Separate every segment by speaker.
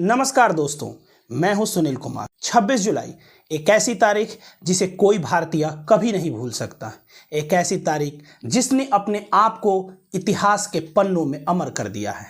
Speaker 1: नमस्कार दोस्तों, मैं हूं सुनील कुमार। 26 जुलाई एक ऐसी तारीख जिसे कोई भारतीय कभी नहीं भूल सकता। एक ऐसी तारीख जिसने अपने आप को इतिहास के पन्नों में अमर कर दिया है।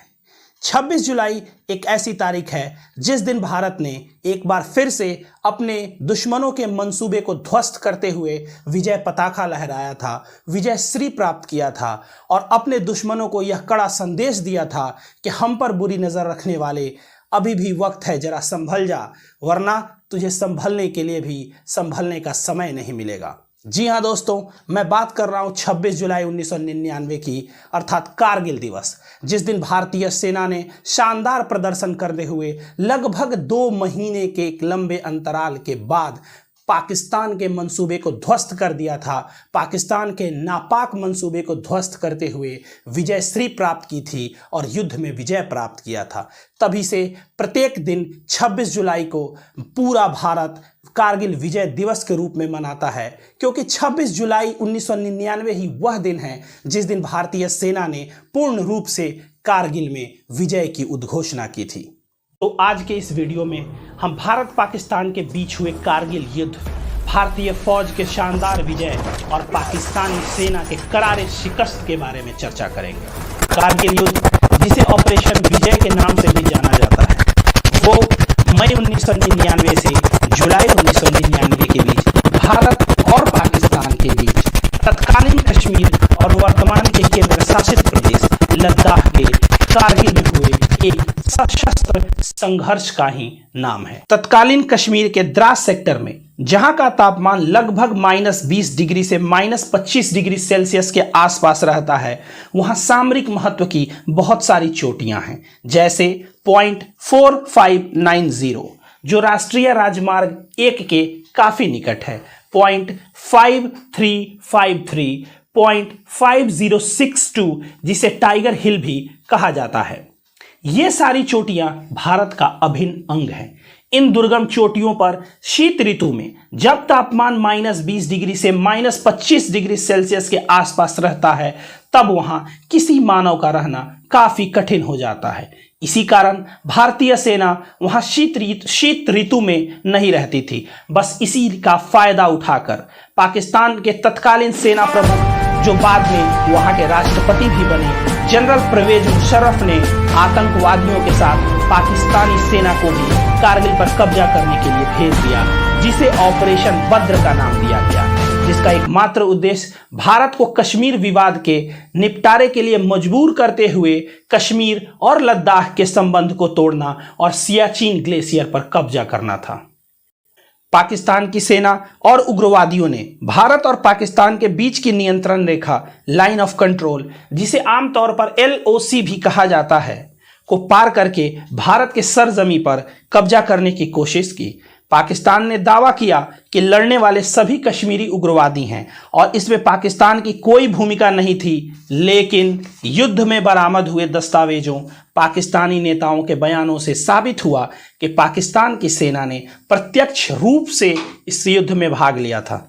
Speaker 1: 26 जुलाई एक ऐसी तारीख है जिस दिन भारत ने एक बार फिर से अपने दुश्मनों के मंसूबे को ध्वस्त करते हुए विजय पताका लहराया था, विजय श्री प्राप्त किया था और अपने दुश्मनों को यह कड़ा संदेश दिया था कि हम पर बुरी नज़र रखने वाले अभी भी वक्त है, जरा संभल जा, वरना तुझे संभलने के लिए भी संभलने का समय नहीं मिलेगा। जी हाँ दोस्तों, मैं बात कर रहा हूँ 26 जुलाई 1999 की, अर्थात कारगिल दिवस, जिस दिन भारतीय सेना ने शानदार प्रदर्शन करते हुए लगभग 2 महीने के एक लंबे अंतराल के बाद पाकिस्तान के मंसूबे को ध्वस्त कर दिया था। पाकिस्तान के नापाक मंसूबे को ध्वस्त करते हुए विजय श्री प्राप्त की थी और युद्ध में विजय प्राप्त किया था। तभी से प्रत्येक दिन 26 जुलाई को पूरा भारत कारगिल विजय दिवस के रूप में मनाता है, क्योंकि 26 जुलाई 1999 ही वह दिन है जिस दिन भारतीय सेना ने पूर्ण रूप से कारगिल में विजय की उद्घोषणा की थी। तो आज के इस वीडियो में हम भारत पाकिस्तान के बीच हुए कारगिल युद्ध, भारतीय फौज के शानदार विजय और पाकिस्तानी सेना के करारे शिकस्त के बारे में चर्चा करेंगे। कारगिल युद्ध, जिसे ऑपरेशन विजय के नाम से भी जाना जाता है, वो मई 1999 से जुलाई 1999 के बीच भारत और पाकिस्तान के बीच तत्कालीन कश्मीर और वर्तमान के केंद्र शासित प्रदेश लद्दाख के कारगिल में हुए एक सशस्त्र संघर्ष का ही नाम है। तत्कालीन कश्मीर के द्रास सेक्टर में, जहां का तापमान लगभग -20 डिग्री से -25 डिग्री सेल्सियस के आसपास रहता है, वहां सामरिक महत्व की बहुत सारी चोटियां हैं, जैसे पॉइंट 4590 जो राष्ट्रीय राजमार्ग 1 के काफी निकट है, पॉइंट 5353, पॉइंट 5062 जिसे टाइगर हिल भी कहा जाता है। ये सारी चोटियां भारत का अभिन्न अंग हैं। इन दुर्गम चोटियों पर शीत ऋतु में जब तापमान -20 डिग्री से -25 डिग्री सेल्सियस के आसपास रहता है, तब वहां किसी मानव का रहना काफी कठिन हो जाता है। इसी कारण भारतीय सेना वहां शीत ऋतु में नहीं रहती थी। बस इसी का फायदा उठाकर पाकिस्तान के तत्कालीन सेना प्रमुख, जो बाद में वहां के राष्ट्रपति भी बने, जनरल परवेज मुशर्रफ ने आतंकवादियों के साथ पाकिस्तानी सेना को भी कारगिल पर कब्जा करने के लिए भेज दिया, जिसे ऑपरेशन बद्र का नाम दिया गया, जिसका एकमात्र उद्देश्य भारत को कश्मीर विवाद के निपटारे के लिए मजबूर करते हुए कश्मीर और लद्दाख के संबंध को तोड़ना और सियाचिन ग्लेशियर पर कब्जा करना था। पाकिस्तान की सेना और उग्रवादियों ने भारत और पाकिस्तान के बीच की नियंत्रण रेखा, लाइन ऑफ कंट्रोल, जिसे आमतौर पर LOC भी कहा जाता है, को पार करके भारत के सरजमी पर कब्जा करने की कोशिश की। पाकिस्तान ने दावा किया कि लड़ने वाले सभी कश्मीरी उग्रवादी हैं और इसमें पाकिस्तान की कोई भूमिका नहीं थी, लेकिन युद्ध में बरामद हुए दस्तावेजों, पाकिस्तानी नेताओं के बयानों से साबित हुआ कि पाकिस्तान की सेना ने प्रत्यक्ष रूप से इस युद्ध में भाग लिया था।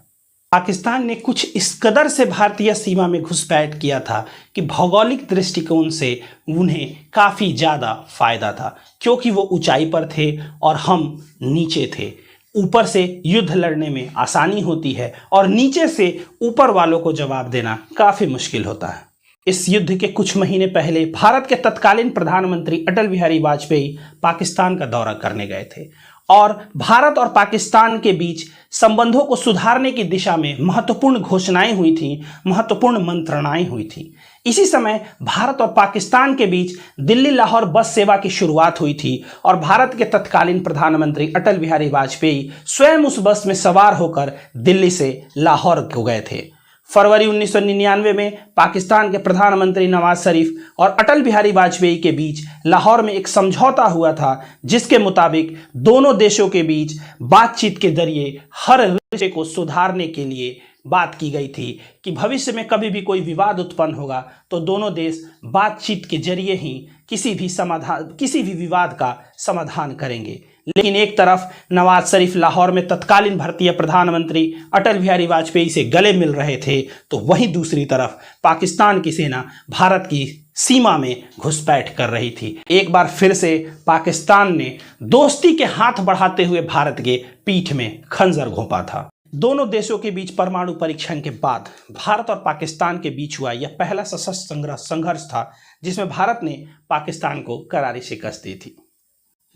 Speaker 1: पाकिस्तान ने कुछ इस कदर से भारतीय सीमा में घुसपैठ किया था कि भौगोलिक दृष्टिकोण से उन्हें काफ़ी ज़्यादा फायदा था, क्योंकि वो ऊंचाई पर थे और हम नीचे थे। ऊपर से युद्ध लड़ने में आसानी होती है और नीचे से ऊपर वालों को जवाब देना काफ़ी मुश्किल होता है। इस युद्ध के कुछ महीने पहले भारत के तत्कालीन प्रधानमंत्री अटल बिहारी वाजपेयी पाकिस्तान का दौरा करने गए थे और भारत और पाकिस्तान के बीच संबंधों को सुधारने की दिशा में महत्वपूर्ण घोषणाएं हुई थीं, महत्वपूर्ण मंत्रणाएं हुई थीं। इसी समय भारत और पाकिस्तान के बीच दिल्ली लाहौर बस सेवा की शुरुआत हुई थी और भारत के तत्कालीन प्रधानमंत्री अटल बिहारी वाजपेयी स्वयं उस बस में सवार होकर दिल्ली से लाहौर को गए थे। फरवरी 1999 में पाकिस्तान के प्रधानमंत्री नवाज शरीफ और अटल बिहारी वाजपेयी के बीच लाहौर में एक समझौता हुआ था, जिसके मुताबिक दोनों देशों के बीच बातचीत के जरिए हर रिश्ते को सुधारने के लिए बात की गई थी कि भविष्य में कभी भी कोई विवाद उत्पन्न होगा तो दोनों देश बातचीत के जरिए ही किसी भी विवाद का समाधान करेंगे। लेकिन एक तरफ नवाज शरीफ लाहौर में तत्कालीन भारतीय प्रधानमंत्री अटल बिहारी वाजपेयी से गले मिल रहे थे, तो वहीं दूसरी तरफ पाकिस्तान की सेना भारत की सीमा में घुसपैठ कर रही थी। एक बार फिर से पाकिस्तान ने दोस्ती के हाथ बढ़ाते हुए भारत के पीठ में खंजर घोंपा था। दोनों देशों के बीच परमाणु परीक्षण के बाद भारत और पाकिस्तान के बीच हुआ यह पहला सशस्त्र संघर्ष था जिसमें भारत ने पाकिस्तान को करारी शिकस्त दी थी।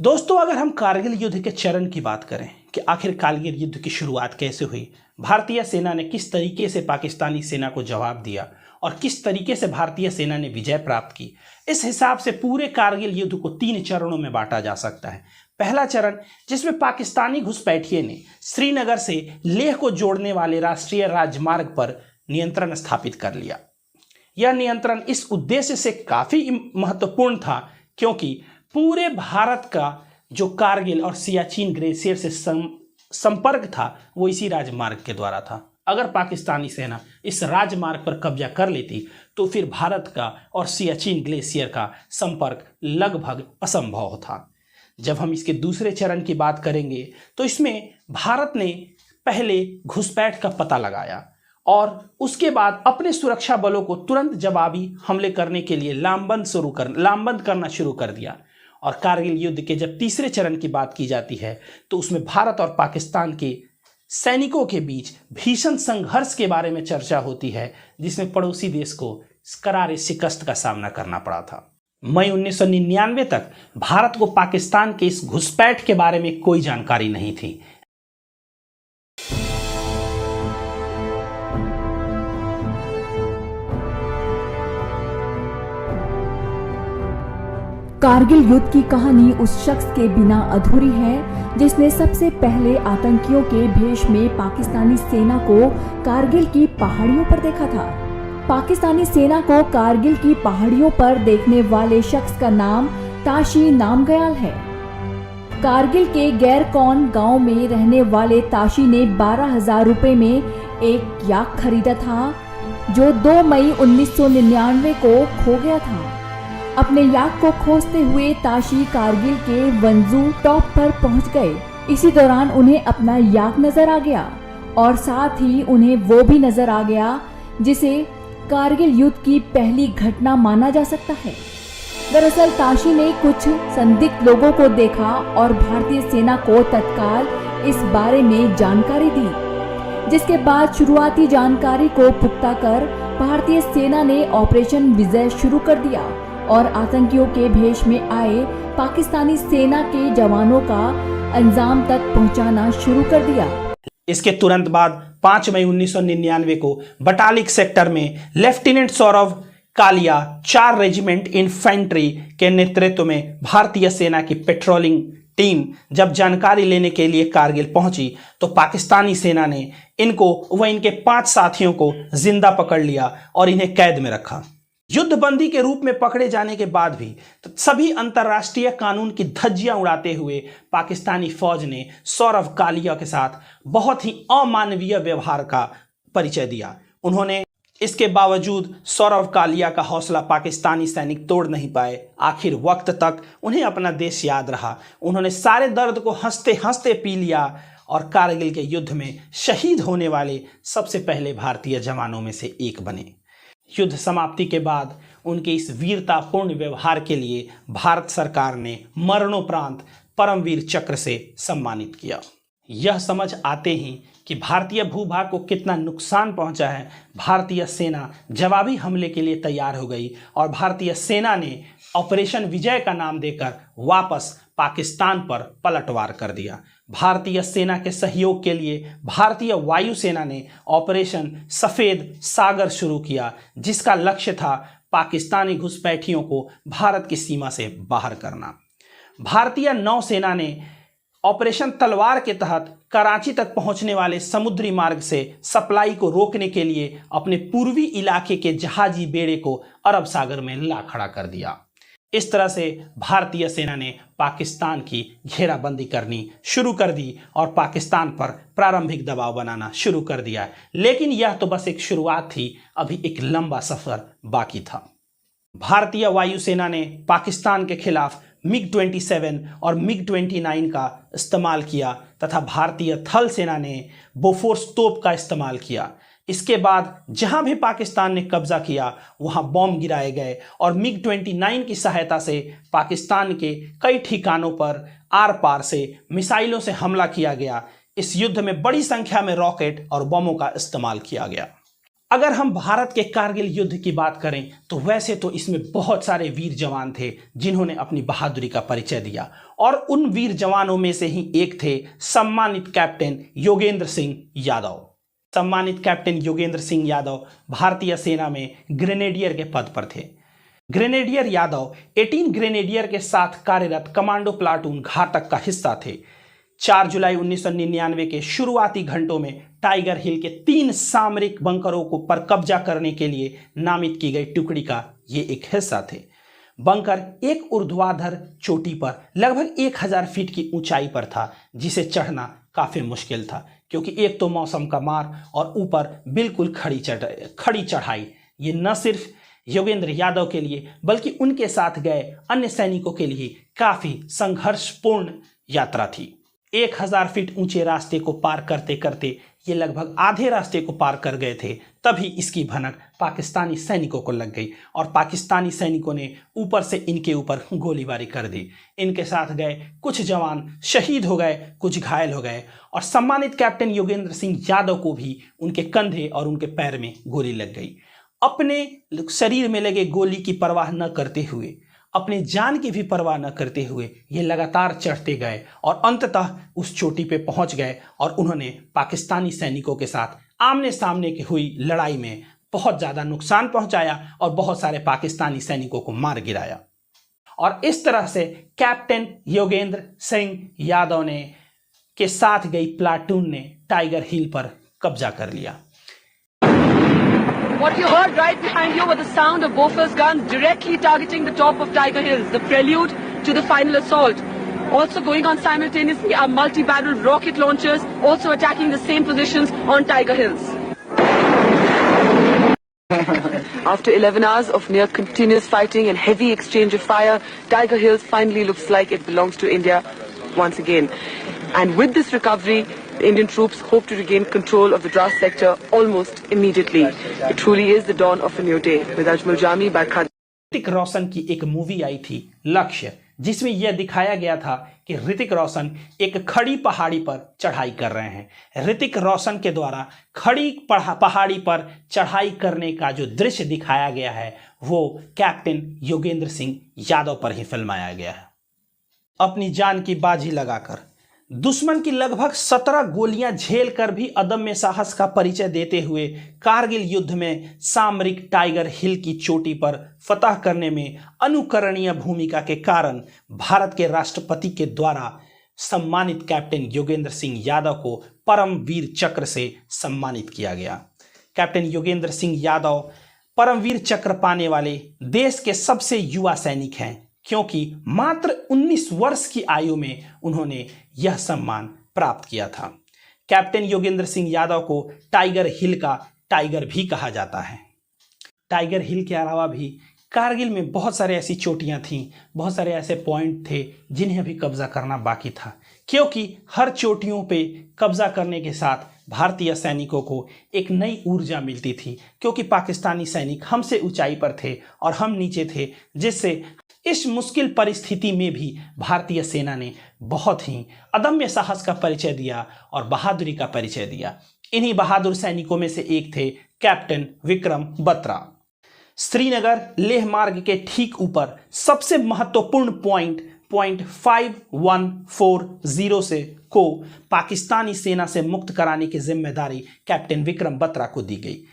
Speaker 1: दोस्तों, अगर हम कारगिल युद्ध के चरण की बात करें कि आखिर कारगिल युद्ध की शुरुआत कैसे हुई, भारतीय सेना ने किस तरीके से पाकिस्तानी सेना को जवाब दिया और किस तरीके से भारतीय सेना ने विजय प्राप्त की, इस हिसाब से पूरे कारगिल युद्ध को 3 चरणों में बांटा जा सकता है। पहला चरण, जिसमें पाकिस्तानी घुसपैठिए ने श्रीनगर से लेह को जोड़ने वाले राष्ट्रीय राजमार्ग पर नियंत्रण स्थापित कर लिया। यह नियंत्रण इस उद्देश्य से काफी महत्वपूर्ण था क्योंकि पूरे भारत का जो कारगिल और सियाचिन ग्लेशियर से संपर्क था वो इसी राजमार्ग के द्वारा था। अगर पाकिस्तानी सेना इस राजमार्ग पर कब्जा कर लेती तो फिर भारत का और सियाचिन ग्लेशियर का संपर्क लगभग असंभव था। जब हम इसके दूसरे चरण की बात करेंगे तो इसमें भारत ने पहले घुसपैठ का पता लगाया और उसके बाद अपने सुरक्षा बलों को तुरंत जवाबी हमले करने के लिए लामबंद करना शुरू कर दिया। और कारगिल युद्ध के जब तीसरे चरण की बात की जाती है तो उसमें भारत और पाकिस्तान के सैनिकों के बीच भीषण संघर्ष के बारे में चर्चा होती है, जिसमें पड़ोसी देश को करारी शिकस्त का सामना करना पड़ा था। मई 1999 तक भारत को पाकिस्तान के इस घुसपैठ के बारे में कोई जानकारी नहीं थी।
Speaker 2: कारगिल युद्ध की कहानी उस शख्स के बिना अधूरी है जिसने सबसे पहले आतंकियों के भेष में पाकिस्तानी सेना को कारगिल की पहाड़ियों पर देखा था। पाकिस्तानी सेना को कारगिल की पहाड़ियों पर देखने वाले शख्स का नाम ताशी नामग्याल है। कारगिल के गैरकौन गांव में रहने वाले ताशी ने 12,000 रुपए में एक याक खरीदा था जो 2 मई 1999 को खो गया था। अपने याक को खोजते हुए ताशी कारगिल के वंजू टॉप पर पहुंच गए। इसी दौरान उन्हें अपना याक नजर आ गया और साथ ही उन्हें वो भी नजर आ गया जिसे कारगिल युद्ध की पहली घटना माना जा सकता है। दरअसल ताशी ने कुछ संदिग्ध लोगों को देखा और भारतीय सेना को तत्काल इस बारे में जानकारी दी, जिसके बाद शुरुआती जानकारी को पुख्ता कर भारतीय सेना ने ऑपरेशन विजय शुरू कर दिया और आतंकियों के भेष में आए पाकिस्तानी सेना के जवानों का अंजाम तक पहुंचाना शुरू कर दिया।
Speaker 1: इसके तुरंत बाद 5 मई 1999 को बटालिक सेक्टर में lieutenant Saurabh Kalia 4 regiment infantry के नेतृत्व में भारतीय सेना की पेट्रोलिंग टीम जब जानकारी लेने के लिए कारगिल पहुंची तो पाकिस्तानी सेना ने इनको व इनके 5 साथियों को जिंदा पकड़ लिया और इन्हें कैद में रखा। युद्धबंदी के रूप में पकड़े जाने के बाद भी तो सभी अंतर्राष्ट्रीय कानून की धज्जियां उड़ाते हुए पाकिस्तानी फौज ने सौरव कालिया के साथ बहुत ही अमानवीय व्यवहार का परिचय दिया। उन्होंने इसके बावजूद सौरव कालिया का हौसला पाकिस्तानी सैनिक तोड़ नहीं पाए। आखिर वक्त तक उन्हें अपना देश याद रहा। उन्होंने सारे दर्द को हंसते हंसते पी लिया और कारगिल के युद्ध में शहीद होने वाले सबसे पहले भारतीय जवानों में से एक बने। युद्ध समाप्ति के बाद उनके इस वीरतापूर्ण व्यवहार के लिए भारत सरकार ने मरणोपरांत परमवीर चक्र से सम्मानित किया। यह समझ आते ही कि भारतीय भूभाग को कितना नुकसान पहुंचा है, भारतीय सेना जवाबी हमले के लिए तैयार हो गई और भारतीय सेना ने ऑपरेशन विजय का नाम देकर वापस पाकिस्तान पर पलटवार कर दिया। भारतीय सेना के सहयोग के लिए भारतीय वायुसेना ने ऑपरेशन सफेद सागर शुरू किया, जिसका लक्ष्य था पाकिस्तानी घुसपैठियों को भारत की सीमा से बाहर करना। भारतीय नौसेना ने ऑपरेशन तलवार के तहत कराची तक पहुंचने वाले समुद्री मार्ग से सप्लाई को रोकने के लिए अपने पूर्वी इलाके के जहाजी बेड़े को अरब सागर में ला खड़ा कर दिया। इस तरह से भारतीय सेना ने पाकिस्तान की घेराबंदी करनी शुरू कर दी और पाकिस्तान पर प्रारंभिक दबाव बनाना शुरू कर दिया। लेकिन यह तो बस एक शुरुआत थी, अभी एक लंबा सफर बाकी था। भारतीय वायुसेना ने पाकिस्तान के खिलाफ MiG-27 और MiG-29 का इस्तेमाल किया तथा भारतीय थल सेना ने बोफोर्स तोप का इस्तेमाल किया। इसके बाद जहां भी पाकिस्तान ने कब्जा किया वहां बॉम्ब गिराए गए और MiG-29 की सहायता से पाकिस्तान के कई ठिकानों पर आर पार से मिसाइलों से हमला किया गया। इस युद्ध में बड़ी संख्या में रॉकेट और बमों का इस्तेमाल किया गया। अगर हम भारत के कारगिल युद्ध की बात करें तो वैसे तो इसमें बहुत सारे वीर जवान थे जिन्होंने अपनी बहादुरी का परिचय दिया और उन वीर जवानों में से ही एक थे सम्मानित कैप्टन योगेंद्र सिंह यादव। सम्मानित कैप्टन योगेंद्र सिंह यादव भारतीय सेना में ग्रेनेडियर के पद पर थे। ग्रेनेडियर यादव 18 ग्रेनेडियर के साथ कार्यरत कमांडो प्लाटून घातक का हिस्सा थे। 4 जुलाई 1999 के शुरुआती घंटों में टाइगर हिल के 3 सामरिक बंकरों को पर कब्जा करने के लिए नामित की गई टुकड़ी का ये एक हिस्सा थे। बंकर एक ऊर्ध्वाधर चोटी पर लगभग 1000 फीट की ऊंचाई पर था, जिसे चढ़ना काफी मुश्किल था क्योंकि एक तो मौसम का मार और ऊपर बिल्कुल खड़ी चढ़ाई। ये न सिर्फ योगेंद्र यादव के लिए बल्कि उनके साथ गए अन्य सैनिकों के लिए काफी संघर्षपूर्ण यात्रा थी। 1000 फीट ऊंचे रास्ते को पार करते करते ये लगभग आधे रास्ते को पार कर गए थे, तभी इसकी भनक पाकिस्तानी सैनिकों को लग गई और पाकिस्तानी सैनिकों ने ऊपर से इनके ऊपर गोलीबारी कर दी। इनके साथ गए कुछ जवान शहीद हो गए, कुछ घायल हो गए और सम्मानित कैप्टन योगेंद्र सिंह यादव को भी उनके कंधे और उनके पैर में गोली लग गई। अपने शरीर में लगे गोली की परवाह न करते हुए, अपनी जान की भी परवाह न करते हुए ये लगातार चढ़ते गए और अंततः उस चोटी पे पहुंच गए और उन्होंने पाकिस्तानी सैनिकों के साथ आमने सामने की हुई लड़ाई में बहुत ज़्यादा नुकसान पहुंचाया और बहुत सारे पाकिस्तानी सैनिकों को मार गिराया। और इस तरह से कैप्टन योगेंद्र सिंह यादव ने के साथ गई प्लाटून ने टाइगर हिल पर कब्जा कर लिया।
Speaker 3: What you heard right behind you was the sound of Bofors guns directly targeting the top of Tiger Hills, the prelude to the final assault. Also going on simultaneously are multi-barrel rocket launchers also attacking the same positions on Tiger Hills. After 11 hours of near continuous fighting and heavy exchange of fire, Tiger Hills finally looks like it belongs to India once again. And with this recovery, the Indian troops hope to regain control of the Dras sector almost immediately. It truly is the dawn of a new day. With Ajmal Jami by Khan.
Speaker 1: Hrithik Roshan की एक movie आई थी लक्ष्य, जिसमें यह दिखाया गया था कि ऋतिक रोशन एक खड़ी पहाड़ी पर चढ़ाई कर रहे हैं। ऋतिक रोशन के द्वारा खड़ी पहाड़ी पर चढ़ाई करने का जो दृश्य दिखाया गया है वो कैप्टन योगेंद्र सिंह यादव पर ही फिल्माया गया है। अपनी जान की बाजी लगाकर दुश्मन की लगभग 17 गोलियां झेल कर भी अदम्य साहस का परिचय देते हुए कारगिल युद्ध में सामरिक टाइगर हिल की चोटी पर फतह करने में अनुकरणीय भूमिका के कारण भारत के राष्ट्रपति के द्वारा सम्मानित कैप्टन योगेंद्र सिंह यादव को परमवीर चक्र से सम्मानित किया गया। कैप्टन योगेंद्र सिंह यादव परमवीर चक्र पाने वाले देश के सबसे युवा सैनिक हैं, क्योंकि मात्र 19 वर्ष की आयु में उन्होंने यह सम्मान प्राप्त किया था। कैप्टन योगेंद्र सिंह यादव को टाइगर हिल का टाइगर भी कहा जाता है। टाइगर हिल के अलावा भी कारगिल में बहुत सारे ऐसी चोटियां थीं, बहुत सारे ऐसे पॉइंट थे जिन्हें अभी कब्जा करना बाकी था, क्योंकि हर चोटियों पे कब्जा करने के साथ भारतीय सैनिकों को एक नई ऊर्जा मिलती थी, क्योंकि पाकिस्तानी सैनिक हमसे ऊंचाई पर थे और हम नीचे थे, जिससे इस मुश्किल परिस्थिति में भी भारतीय सेना ने बहुत ही अदम्य साहस का परिचय दिया और बहादुरी का परिचय दिया। इन्हीं बहादुर सैनिकों में से एक थे कैप्टन विक्रम बत्रा। श्रीनगर लेह मार्ग के ठीक ऊपर सबसे महत्वपूर्ण पॉइंट 5140 से को पाकिस्तानी सेना से मुक्त कराने की जिम्मेदारी कैप्टन विक्रम बत्रा को दी गई।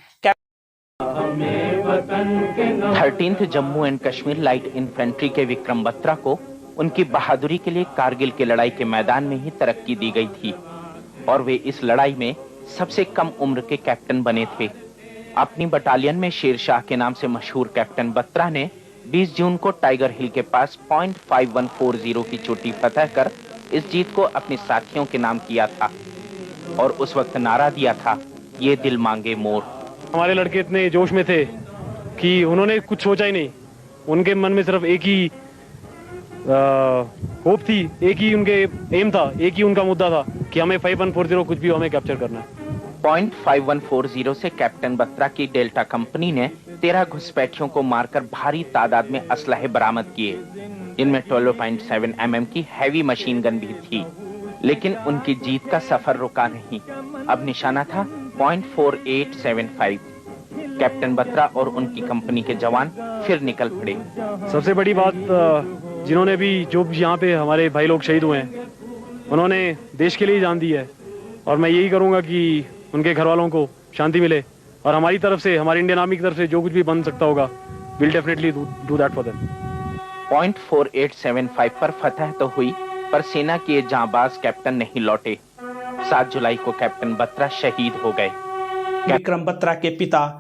Speaker 4: 13th Jammu and Kashmir light infantry के विक्रम बत्रा को उनकी बहादुरी के लिए कारगिल की लड़ाई के मैदान में ही तरक्की दी गई थी और वे इस लड़ाई में सबसे कम उम्र के कैप्टन बने थे। अपनी बटालियन में शेरशाह के नाम से मशहूर कैप्टन बत्रा ने 20 जून को टाइगर हिल के पास .5140 की चोटी फतह कर इस जीत को अपने साथियों के नाम किया था और उस वक्त नारा दिया था, ये दिल मांगे मोर।
Speaker 5: हमारे लड़के इतने जोश में थे कि उन्होंने कुछ सोचा ही नहीं, उनके मन में सिर्फ एक ही होप थी, एक ही उनके एम था, एक ही उनका मुद्दा था कि हमें 5140 कुछ भी हो, हमें कैप्चर करना है।
Speaker 4: पॉइंट 5140 से कैप्टन बत्रा की डेल्टा कंपनी ने 13 घुसपैठियों को मारकर भारी तादाद में असलहे बरामद किए, जिनमें 12.7 mm की हैवी मशीन गन भी थी। लेकिन उनकी जीत का सफर रुका नहीं। अब निशाना था .4875। कैप्टन बत्रा और उनकी कंपनी के जवान फिर निकल पड़े।
Speaker 5: सबसे बड़ी बात, जिन्होंने भी जो यहाँ पे हमारे भाई लोग शहीद हुए हैं, उन्होंने देश के लिए जान दी है, और मैं यही करूँगा कि उनके घर वालों को शांति मिले, और हमारी तरफ से, हमारी इंडियन आर्मी की तरफ से जो कुछ भी बन सकता होगा, will definitely do that for them.
Speaker 4: .4875 पर फतह तो हुई, पर सेना के जांबाज कैप्टन नहीं लौटे। 7 जुलाई को कैप्टन बत्रा शहीद हो गए।
Speaker 1: विक्रम बत्रा के पिता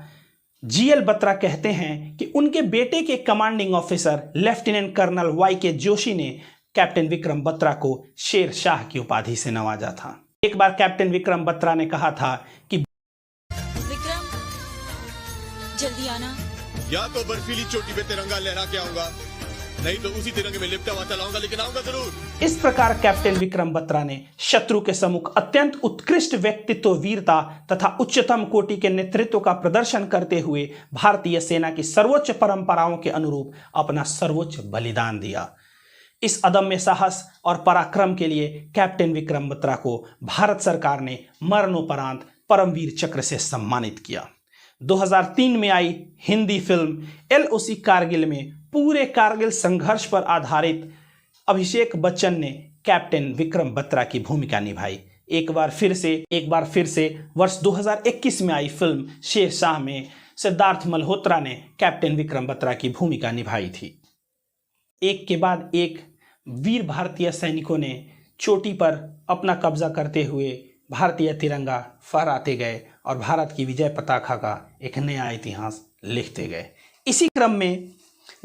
Speaker 1: जीएल बत्रा कहते हैं कि उनके बेटे के commanding officer lieutenant colonel Y K. Joshi ने कैप्टन विक्रम बत्रा को शेर शाह की उपाधि से नवाजा था। एक बार कैप्टन विक्रम बत्रा ने कहा था कि
Speaker 6: विक्रम, जल्दी आना।
Speaker 7: या तो बर्फीली चोटी पे तिरंगा लहरा के आऊंगा, नहीं तो उसी तिरंगे में लिपटा हुआ चलाऊंगा, लेकिन आऊंगा जरूर।
Speaker 1: इस प्रकार कैप्टन विक्रम बत्रा ने शत्रु के सम्मुख अत्यंत उत्कृष्ट व्यक्तित्व, वीरता तथा उच्चतम कोटि के नेतृत्व का प्रदर्शन करते हुए भारतीय सेना की सर्वोच्च परंपराओं के अनुरूप अपना सर्वोच्च बलिदान दिया। इस अदम्य साहस और पराक्रम के लिए कैप्टन विक्रम बत्रा को भारत सरकार ने मरणोपरांत परमवीर चक्र से सम्मानित किया। 2003 में आई हिंदी फिल्म LOC कारगिल में पूरे कारगिल संघर्ष पर आधारित अभिषेक बच्चन ने कैप्टन विक्रम बत्रा की भूमिका निभाई। एक बार फिर से वर्ष 2021 में आई फिल्म शेरशाह में सिद्धार्थ मल्होत्रा ने कैप्टन विक्रम बत्रा की भूमिका निभाई थी। एक के बाद एक वीर भारतीय सैनिकों ने चोटी पर अपना कब्जा करते हुए भारतीय तिरंगा फहराते गए और भारत की विजय पताका का एक नया इतिहास लिखते गए। इसी क्रम में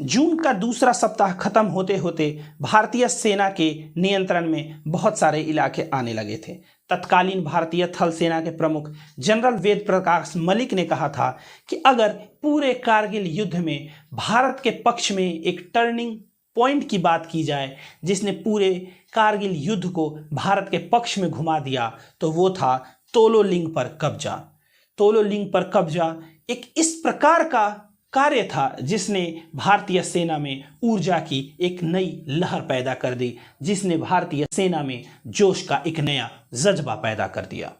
Speaker 1: जून का दूसरा सप्ताह खत्म होते होते भारतीय सेना के नियंत्रण में बहुत सारे इलाके आने लगे थे। तत्कालीन भारतीय थल सेना के प्रमुख जनरल वेद प्रकाश मलिक ने कहा था कि अगर पूरे कारगिल युद्ध में भारत के पक्ष में एक टर्निंग पॉइंट की बात की जाए जिसने पूरे कारगिल युद्ध को भारत के पक्ष में घुमा दिया, तो वो था तोलोलिंग पर कब्जा। तोलोलिंग पर कब्जा एक इस प्रकार का कार्य था जिसने भारतीय सेना में ऊर्जा की एक नई लहर पैदा कर दी, जिसने भारतीय सेना में जोश का एक नया जज्बा पैदा कर दिया।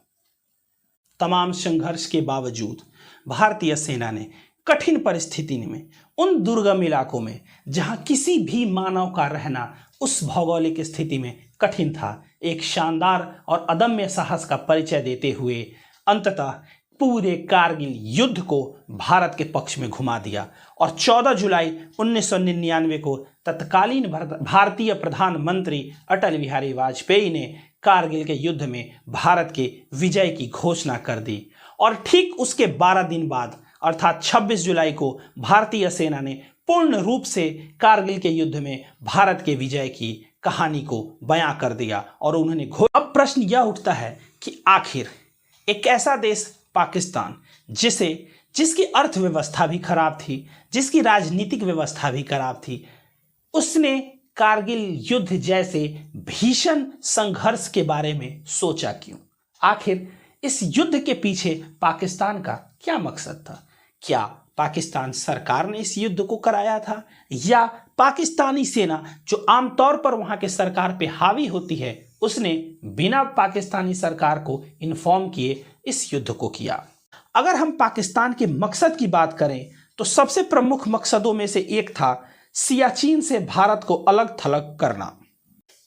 Speaker 1: तमाम संघर्ष के बावजूद भारतीय सेना ने कठिन परिस्थिति में उन दुर्गम इलाकों में जहां किसी भी मानव का रहना उस भौगोलिक स्थिति में कठिन था, एक शानदार और अदम्य साहस का परिचय देते हुए अंततः पूरे कारगिल युद्ध को भारत के पक्ष में घुमा दिया और 14 जुलाई 1999 को तत्कालीन भारतीय प्रधानमंत्री अटल बिहारी वाजपेयी ने कारगिल के युद्ध में भारत के विजय की घोषणा कर दी। और ठीक उसके 12 दिन बाद अर्थात 26 जुलाई को भारतीय सेना ने पूर्ण रूप से कारगिल के युद्ध में भारत के विजय की कहानी को बयां कर दिया और उन्होंने अब प्रश्न यह उठता है कि आखिर एक ऐसा देश पाकिस्तान जिसकी अर्थव्यवस्था भी खराब थी, जिसकी राजनीतिक व्यवस्था भी खराब थी, उसने कारगिल युद्ध जैसे भीषण संघर्ष के बारे में सोचा क्यों? आखिर इस युद्ध के पीछे पाकिस्तान का क्या मकसद था? क्या पाकिस्तान सरकार ने इस युद्ध को कराया था या पाकिस्तानी सेना जो आमतौर पर वहां के सरकार पे हावी होती है उसने बिना पाकिस्तानी सरकार को इन्फॉर्म किए इस युद्ध को किया? अगर हम पाकिस्तान के मकसद की बात करें तो सबसे प्रमुख मकसदों में से एक था सियाचिन से भारत को अलग थलग करना।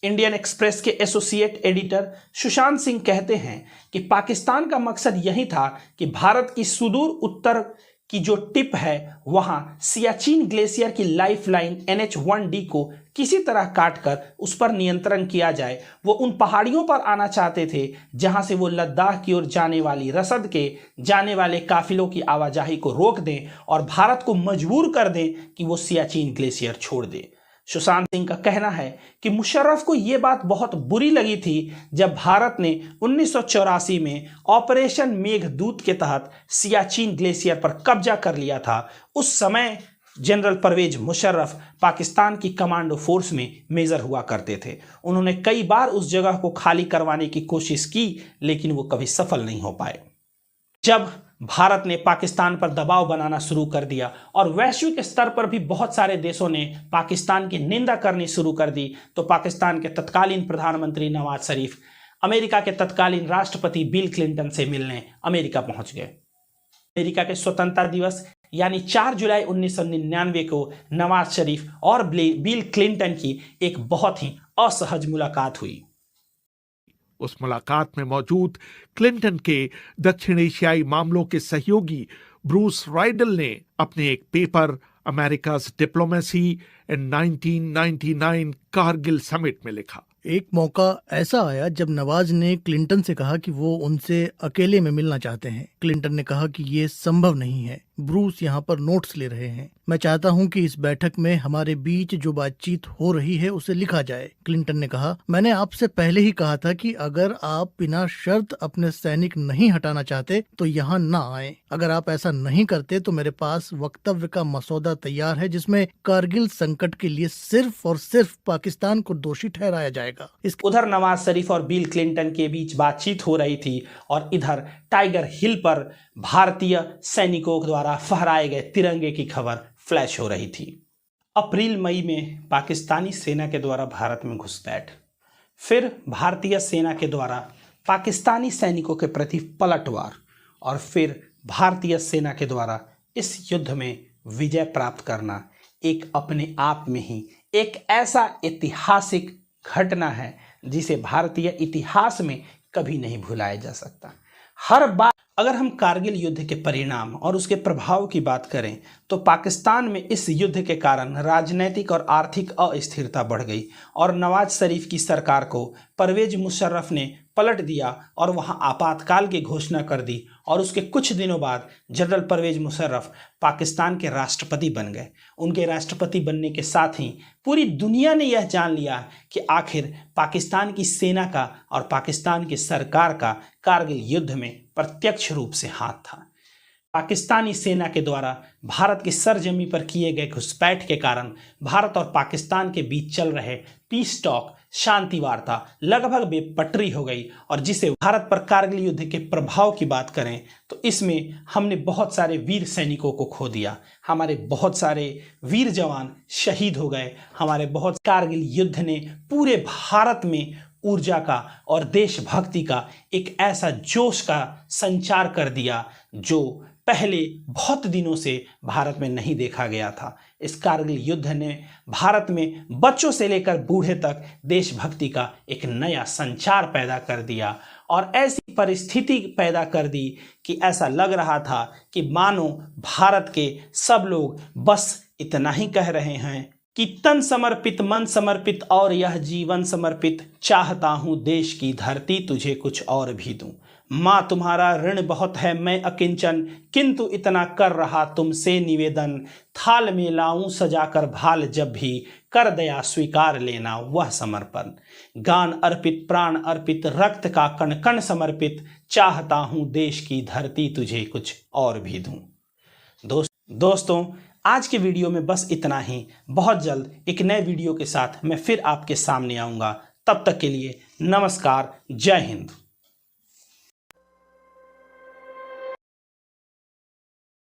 Speaker 1: इंडियन एक्सप्रेस के एसोसिएट एडिटर सुशांत सिंह कहते हैं कि पाकिस्तान का मकसद यही था कि भारत की सुदूर उत्तर की जो टिप है वहां सियाचिन ग्लेशियर की लाइफलाइन NH-1D को किसी तरह काटकर उस पर नियंत्रण किया जाए। वो उन पहाड़ियों पर आना चाहते थे जहां से वो लद्दाख की ओर जाने वाली रसद के जाने वाले काफिलों की आवाजाही को रोक दें और भारत को मजबूर कर दें कि वो सियाचिन ग्लेशियर छोड़ दे। सुशांत सिंह का कहना है कि मुशर्रफ को यह बात बहुत बुरी लगी थी जब भारत ने 1984 में ऑपरेशन मेघदूत के तहत सियाचिन ग्लेशियर पर कब्जा कर लिया था। उस समय जनरल परवेज मुशर्रफ पाकिस्तान की कमांडो फोर्स में मेजर हुआ करते थे। उन्होंने कई बार उस जगह को खाली करवाने की कोशिश की, लेकिन वो कभी सफल नहीं हो पाए। जब भारत ने पाकिस्तान पर दबाव बनाना शुरू कर दिया और वैश्विक स्तर पर भी बहुत सारे देशों ने पाकिस्तान की निंदा करनी शुरू कर दी, तो पाकिस्तान के तत्कालीन प्रधानमंत्री नवाज शरीफ अमेरिका के तत्कालीन राष्ट्रपति बिल क्लिंटन से मिलने अमेरिका पहुंच गए। अमेरिका के स्वतंत्रता दिवस यानी 4 जुलाई 1999 को नवाज शरीफ और बिल क्लिंटन की एक बहुत ही असहज मुलाकात हुई।
Speaker 8: उस मुलाकात में मौजूद क्लिंटन के दक्षिण एशियाई मामलों के सहयोगी ब्रूस राइडल ने अपने एक पेपर अमेरिकाज डिप्लोमेसी इन 1999 कारगिल समिट में लिखा,
Speaker 9: एक मौका ऐसा आया जब नवाज ने क्लिंटन से कहा कि वो उनसे अकेले में मिलना चाहते हैं। क्लिंटन ने कहा कि ये संभव नहीं है। ब्रूस यहाँ पर नोट्स ले रहे हैं। मैं चाहता हूँ कि इस बैठक में हमारे बीच जो बातचीत हो रही है उसे लिखा जाए। क्लिंटन ने कहा, मैंने आपसे पहले ही कहा था कि अगर आप बिना शर्त अपने सैनिक नहीं हटाना चाहते तो यहाँ न आए। अगर आप ऐसा नहीं करते तो मेरे पास वक्तव्य का मसौदा तैयार है जिसमें कारगिल संकट के लिए सिर्फ और सिर्फ पाकिस्तान को दोषी ठहराया जाएगा।
Speaker 1: उधर नवाज शरीफ और बिल क्लिंटन के बीच बातचीत हो रही थी और इधर टाइगर हिल पर भारतीय सैनिकों द्वारा फहराए गए तिरंगे की खबर फ्लैश हो रही थी। अप्रैल मई में पाकिस्तानी सेना के द्वारा भारत में घुसपैठ, फिर भारतीय सेना के द्वारा पाकिस्तानी सैनिकों के प्रति पलटवार और फिर भारतीय सेना के द्वारा इस युद्ध में विजय प्राप्त करना एक अपने आप में ही एक ऐसा ऐतिहासिक घटना है जिसे भारतीय इतिहास में कभी नहीं भुलाया जा सकता। हर बार अगर हम कारगिल युद्ध के परिणाम और उसके प्रभाव की बात करें तो पाकिस्तान में इस युद्ध के कारण राजनीतिक और आर्थिक अस्थिरता बढ़ गई और नवाज शरीफ की सरकार को परवेज मुशर्रफ ने पलट दिया और वहां आपातकाल की घोषणा कर दी और उसके कुछ दिनों बाद जनरल परवेज मुशर्रफ पाकिस्तान के राष्ट्रपति बन गए। उनके राष्ट्रपति बनने के साथ ही पूरी दुनिया ने यह जान लिया कि आखिर पाकिस्तान की सेना का और पाकिस्तान की सरकार का कारगिल युद्ध में प्रत्यक्ष रूप से हाथ था। पाकिस्तानी सेना के द्वारा भारत की सरजमी पर किए गए घुसपैठ के कारण भारत और पाकिस्तान के बीच चल रहे पीस टॉक शांति वार्ता लगभग बेपटरी हो गई और जिसे भारत पर कारगिल युद्ध के प्रभाव की बात करें तो इसमें हमने बहुत सारे वीर सैनिकों को खो दिया। हमारे बहुत सारे वीर जवान शहीद हो गए। हमारे बहुत कारगिल युद्ध ने पूरे भारत में ऊर्जा का और देशभक्ति का एक ऐसा जोश का संचार कर दिया जो पहले बहुत दिनों से भारत में नहीं देखा गया था। इस कारगिल युद्ध ने भारत में बच्चों से लेकर बूढ़े तक देशभक्ति का एक नया संचार पैदा कर दिया और ऐसी परिस्थिति पैदा कर दी कि ऐसा लग रहा था कि मानो भारत के सब लोग बस इतना ही कह रहे हैं कि तन समर्पित मन समर्पित और यह जीवन समर्पित, चाहता हूँ देश की धरती तुझे कुछ और भी दूं। माँ तुम्हारा ऋण बहुत है मैं अकिंचन, किंतु इतना कर रहा तुमसे निवेदन। थाल में लाऊं सजाकर भाल जब भी, कर दया स्वीकार लेना वह समर्पण। गान अर्पित प्राण अर्पित रक्त का कण कण समर्पित, चाहता हूँ देश की धरती तुझे कुछ और भी दूं। दोस्तों आज के वीडियो में बस इतना ही। बहुत जल्द एक नए वीडियो के साथ मैं फिर आपके सामने आऊँगा। तब तक के लिए नमस्कार, जय हिंद।